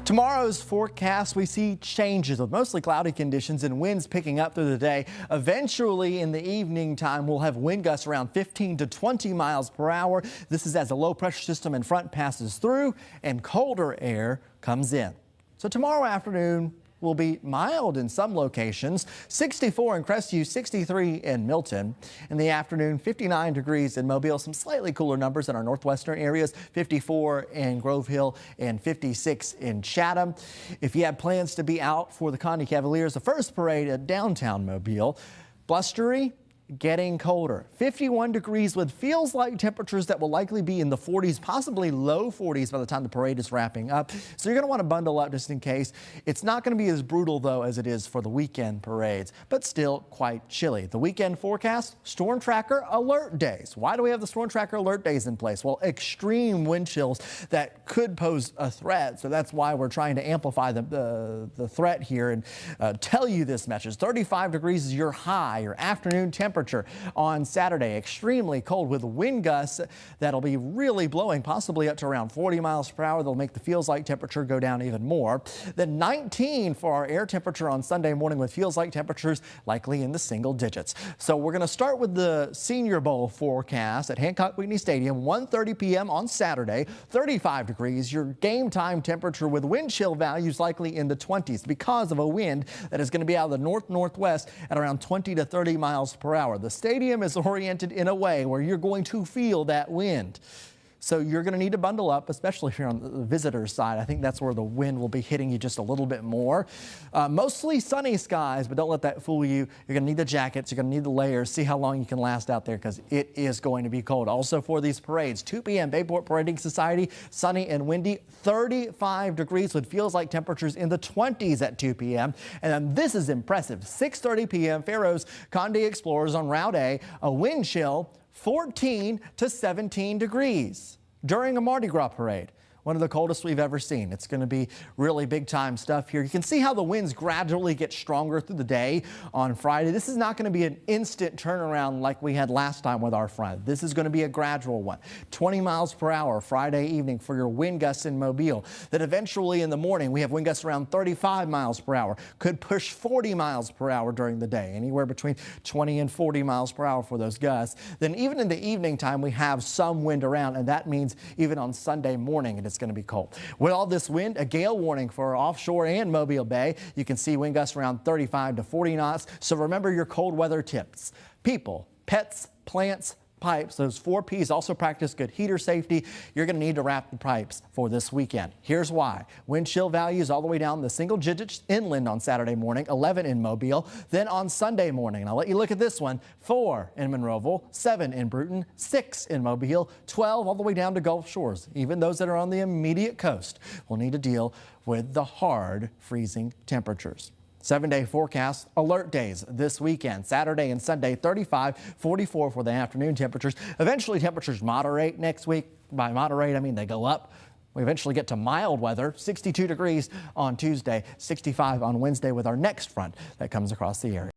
Tomorrow's forecast, we see changes with mostly cloudy conditions and winds picking up through the day. Eventually in the evening time, we'll have wind gusts around 15 to 20 miles per hour. This is as a low pressure system in front passes through and colder air comes in. So tomorrow afternoon will be mild in some locations, 64 in Crestview, 63 in Milton. In the afternoon, 59 degrees in Mobile, some slightly cooler numbers in our northwestern areas, 54 in Grove Hill and 56 in Chatham. If you have plans to be out for the Conde Cavaliers, the first parade at downtown Mobile, blustery, getting colder. 51 degrees with feels like temperatures that will likely be in the 40s, possibly low 40s by the time the parade is wrapping up. So you're going to want to bundle up just in case. It's not going to be as brutal though as it is for the weekend parades, but still quite chilly. The weekend forecast, storm tracker alert days. Why do we have the storm tracker alert days in place? Well, extreme wind chills that could pose a threat. So that's why we're trying to amplify the threat here and tell you this message. 35 degrees is your high, your afternoon temperature on Saturday. Extremely cold with wind gusts that'll be really blowing, possibly up to around 40 miles per hour. They'll make the feels like temperature go down even more. Then 19 for our air temperature on Sunday morning with feels like temperatures likely in the single digits. So we're going to start with the Senior Bowl forecast at Hancock-Whitney Stadium, 1:30 p.m. on Saturday. 35 degrees, your game time temperature with wind chill values likely in the 20s because of a wind that is going to be out of the north-northwest at around 20 to 30 miles per hour. The stadium is oriented in a way where you're going to feel that wind. So you're going to need to bundle up, especially if you're on the visitor side. I think that's where the wind will be hitting you just a little bit more. Mostly sunny skies, but don't let that fool you. You're going to need the jackets. You're going to need the layers. See how long you can last out there because it is going to be cold. Also for these parades, 2 p.m. Bayport Parading Society, sunny and windy, 35 degrees with feels like temperatures in the 20s at 2 p.m. And then this is impressive. 6:30 p.m. Pharaoh's Conde Explorers on Route A, a wind chill 14 to 17 degrees during a Mardi Gras parade. One of the coldest we've ever seen. It's going to be really big time stuff here. You can see how the winds gradually get stronger through the day on Friday. This is not going to be an instant turnaround like we had last time with our front. This is going to be a gradual one. 20 miles per hour Friday evening for your wind gusts in Mobile. Then eventually in the morning we have wind gusts around 35 miles per hour. Could push 40 miles per hour during the day. Anywhere between 20 and 40 miles per hour for those gusts. Then even in the evening time we have some wind around, and that means even on Sunday morning it's going to be cold. With all this wind, a gale warning for offshore and Mobile Bay. You can see wind gusts around 35 to 40 knots. So remember your cold weather tips. People, pets, plants, pipes, those 4 P's. Also practice good heater safety. You're going to need to wrap the pipes for this weekend. Here's why. Wind chill values all the way down the single digits inland on Saturday morning, 11 in Mobile. Then on Sunday morning, and I'll let you look at this one, 4 in Monroeville, 7 in Bruton, 6 in Mobile, 12 all the way down to Gulf Shores. Even those that are on the immediate coast will need to deal with the hard freezing temperatures. 7-day forecast, alert days this weekend, Saturday and Sunday, 35, 44 for the afternoon temperatures. Eventually temperatures moderate next week. By moderate, I mean they go up. We eventually get to mild weather, 62 degrees on Tuesday, 65 on Wednesday with our next front that comes across the area.